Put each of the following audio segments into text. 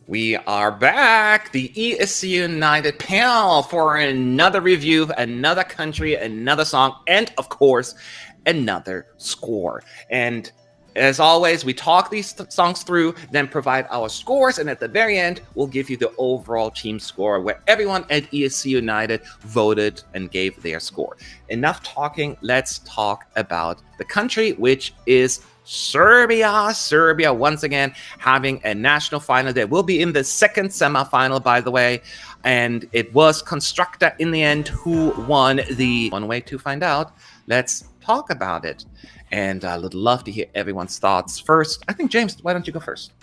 We are back, the ESC United panel, for another review, another country, another song, and of course, another score. And as always, we talk these songs through, then provide our scores, and at the very end, we'll give you the overall team score where everyone at ESC United voted and gave their score. Enough talking, let's talk about the country, which is Serbia. Serbia, once again, having a national final. They will be in the second semifinal, by the way. And it was Konstrakta in the end who won the one way to find out. Let's talk about it. And I would love to hear everyone's thoughts first. I think, James, why don't you go first?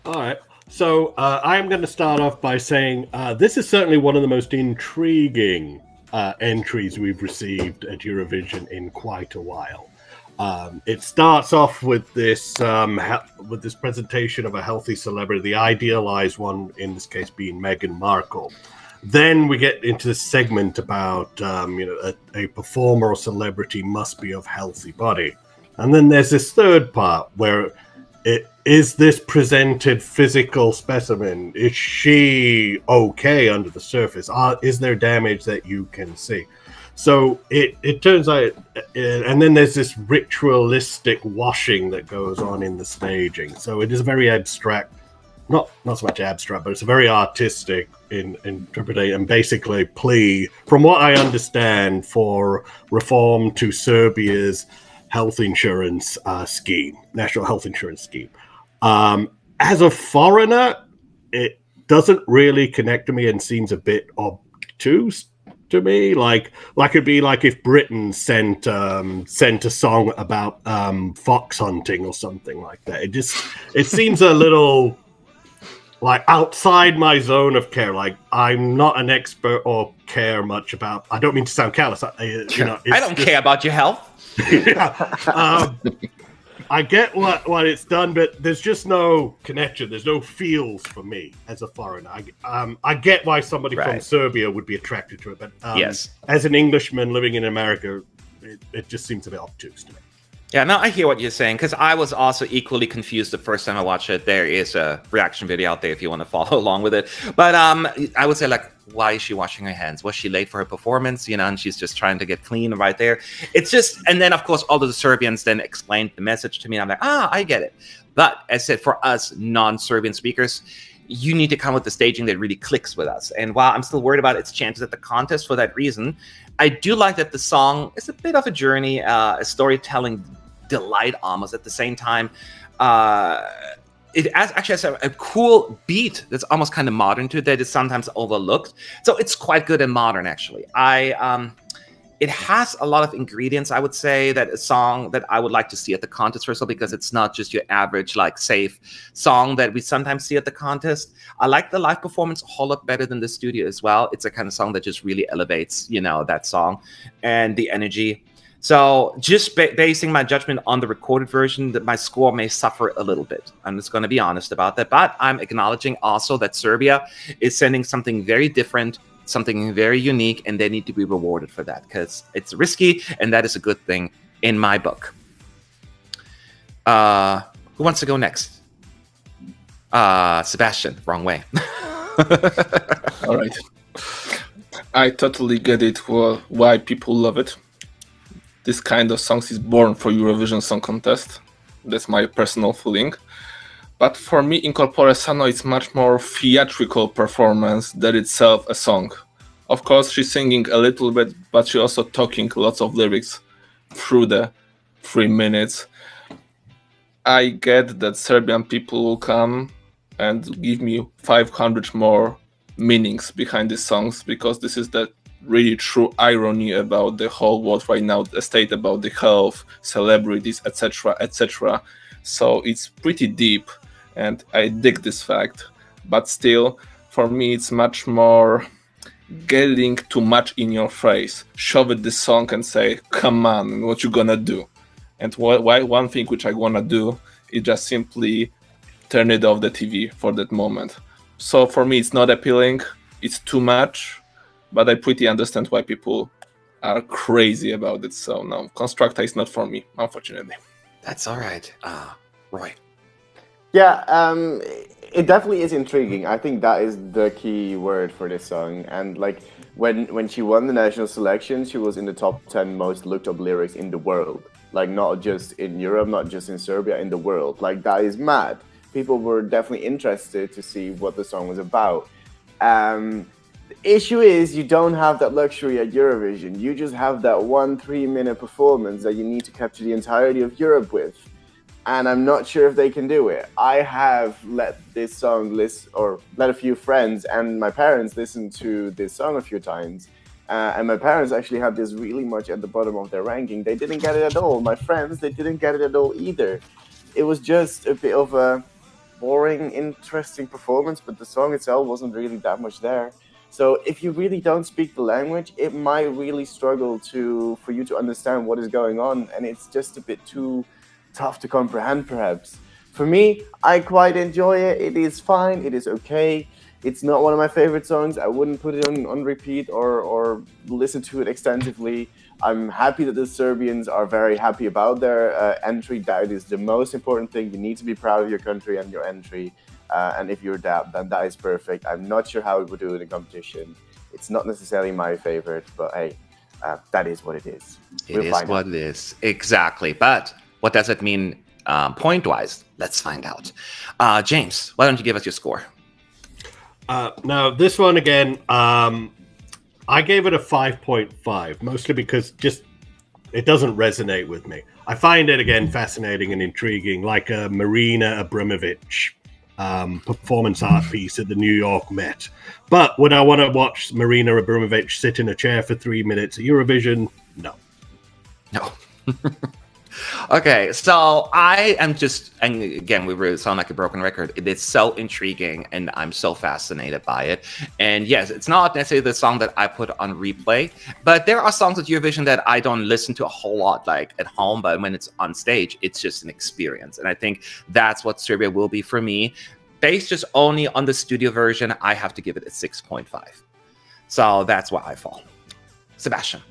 All right. So I'm going to start off by saying this is certainly one of the most intriguing entries we've received at Eurovision in quite a while. It starts off with this presentation of a healthy celebrity, the idealized one in this case being Meghan Markle. Then we get into this segment about a performer or celebrity must be of healthy body, and then there's this third part where is this presented physical specimen? Is she okay under the surface? Is there damage that you can see? So it turns out, and then there's this ritualistic washing that goes on in the staging. So it is a very abstract, not so much abstract, but it's a very artistic interpretation and basically plea, from what I understand, for reform to Serbia's health insurance scheme, national health insurance scheme. As a foreigner, it doesn't really connect to me and seems a bit obtuse to me. Like it'd be like if Britain sent a song about fox hunting or something like that. It seems a little like outside my zone of care. Like I'm not an expert or care much about. I don't mean to sound callous. I don't care about your health. Yeah. I get what it's done, but there's just no connection. There's no feels for me as a foreigner. I get why somebody from Serbia would be attracted to it, but yes, as an Englishman living in America, it just seems a bit obtuse to me. Yeah, no, I hear what you're saying, because I was also equally confused the first time I watched it. There is a reaction video out there if you want to follow along with it. But I would say, like, why is she washing her hands? Was she late for her performance? And she's just trying to get clean right there. It's just, and then, of course, all of the Serbians then explained the message to me. And I'm like, I get it. But as I said, for us non-Serbian speakers, you need to come with the staging that really clicks with us. And while I'm still worried about its chances at the contest for that reason, I do like that the song is a bit of a journey, a storytelling delight almost at the same time. It actually has a cool beat that's almost kind of modern to it that is sometimes overlooked. So it's quite good and modern, actually. It has a lot of ingredients, I would say, that a song that I would like to see at the contest, first of all, because it's not just your average, like, safe song that we sometimes see at the contest. I like the live performance a whole lot better than the studio as well. It's a kind of song that just really elevates, that song and the energy. So just basing my judgment on the recorded version, that my score may suffer a little bit. I'm just going to be honest about that. But I'm acknowledging also that Serbia is sending something very different, something very unique, and they need to be rewarded for that, because it's risky, and that is a good thing in my book. Who wants to go next? Sebastian, wrong way. All right. I totally get it why people love it. This kind of songs is born for Eurovision Song Contest. That's my personal feeling. But for me, in corpore sano, it's much more theatrical performance than itself a song. Of course, she's singing a little bit, but she's also talking lots of lyrics through the 3 minutes. I get that Serbian people will come and give me 500 more meanings behind these songs, because this is the really true irony about the whole world right now, the state about the health, celebrities, etc., etc. So it's pretty deep, and I dig this fact. But still, for me, it's much more getting too much in your face. Shove it this song and say, come on, what you gonna do? And one thing which I wanna do is just simply turn it off the TV for that moment. So for me, it's not appealing. It's too much. But I pretty understand why people are crazy about it. So no, Konstrakta is not for me, unfortunately. That's all right. Roy. Yeah, it definitely is intriguing. I think that is the key word for this song. And like when she won the national selection, she was in the top 10 most looked up lyrics in the world. Like not just in Europe, not just in Serbia, in the world. Like that is mad. People were definitely interested to see what the song was about. The issue is you don't have that luxury at Eurovision. You just have that 1 3-minute performance that you need to capture the entirety of Europe with. And I'm not sure if they can do it. I have let this song let a few friends and my parents listen to this song a few times. And my parents actually have this really much at the bottom of their ranking. They didn't get it at all. My friends, they didn't get it at all either. It was just a bit of a boring, interesting performance, but the song itself wasn't really that much there. So if you really don't speak the language, it might really struggle for you to understand what is going on. And it's just a bit too tough to comprehend, perhaps. For me, I quite enjoy it. It is fine. It is okay. It's not one of my favorite songs. I wouldn't put it on repeat or listen to it extensively. I'm happy that the Serbians are very happy about their entry. That is the most important thing. You need to be proud of your country and your entry. And if you're that, then that is perfect. I'm not sure how it would do in the competition. It's not necessarily my favorite, but hey, that is what it is. It is what it is. Exactly. But what does it mean point-wise? Let's find out. James, why don't you give us your score? Now, this one again, I gave it a 5.5, mostly because just it doesn't resonate with me. I find it, again, fascinating and intriguing, like a Marina Abramovic performance art piece at the New York Met. But would I want to watch Marina Abramovic sit in a chair for 3 minutes at Eurovision? No. No. Okay, so I am just, and again, we really sound like a broken record. It is so intriguing, and I'm so fascinated by it. And yes, it's not necessarily the song that I put on replay, but there are songs at Eurovision that I don't listen to a whole lot, like at home, but when it's on stage, it's just an experience. And I think that's what Serbia will be for me. Based just only on the studio version, I have to give it a 6.5. So that's why I fall. Sebastian.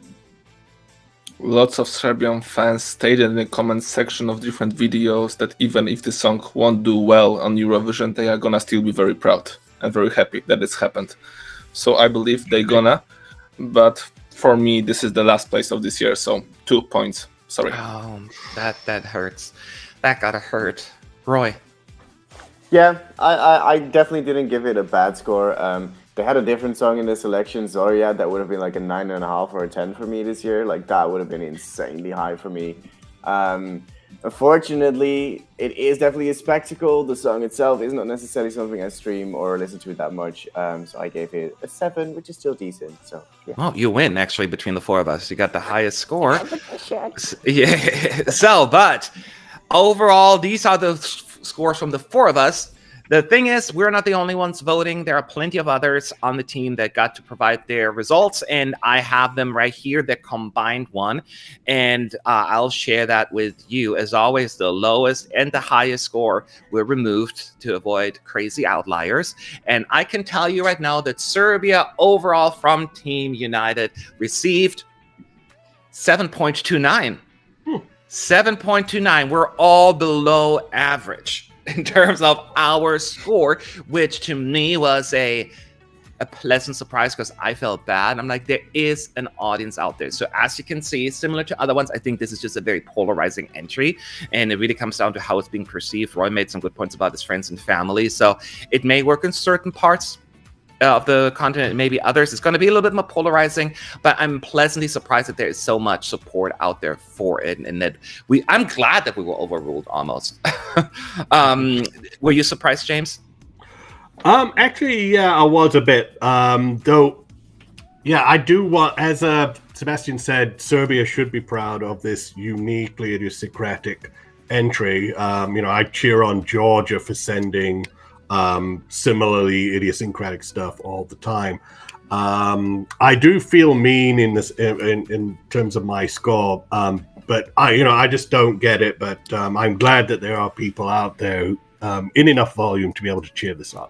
Lots of Serbian fans stated in the comment section of different videos that even if the song won't do well on Eurovision, they are gonna still be very proud and very happy that it's happened. So I believe they're gonna, but for me, this is the last place of this year, so 2 points. Sorry. Oh, that hurts. That gotta hurt. Roy. Yeah, I definitely didn't give it a bad score. They had a different song in the selection, Zoria, that would have been like a 9.5 or a 10 for me this year. Like that would have been insanely high for me. Unfortunately, it is definitely a spectacle. The song itself is not necessarily something I stream or listen to that much. So I gave it a 7, which is still decent. So yeah. Well, you win actually between the four of us. You got the highest score. Yeah. So, but overall, these are the scores from the four of us. The thing is, we're not the only ones voting. There are plenty of others on the team that got to provide their results, and I have them right here, the combined one, and I'll share that with you. As always, the lowest and the highest score were removed to avoid crazy outliers, and I can tell you right now that Serbia overall from Team United received 7.29. 7.29. We're all below average in terms of our score, which to me was a pleasant surprise because I felt bad. I'm like, there is an audience out there. So as you can see, similar to other ones, I think this is just a very polarizing entry, and it really comes down to how it's being perceived. Roy made some good points about his friends and family. So it may work in certain parts of the continent, maybe others. It's going to be a little bit more polarizing, but I'm pleasantly surprised that there is so much support out there for it, and that I'm glad that we were overruled almost. Were you surprised, James? Actually, yeah, I was a bit. Though, yeah, I do want, as Sebastian said, Serbia should be proud of this uniquely idiosyncratic entry. I cheer on Georgia for sending similarly idiosyncratic stuff all the time. I do feel mean in this in terms of my score, but I just don't get it. But I'm glad that there are people out there in enough volume to be able to cheer this on.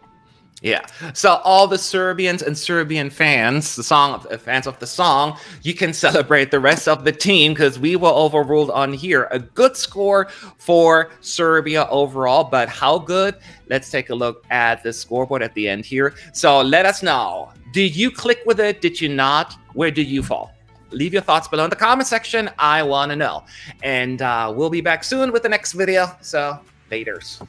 Yeah. So all the Serbians and Serbian fans, fans of the song, you can celebrate the rest of the team because we were overruled on here. A good score for Serbia overall, but how good? Let's take a look at the scoreboard at the end here. So let us know. Did you click with it? Did you not? Where did you fall? Leave your thoughts below in the comment section. I want to know. And we'll be back soon with the next video. So laters.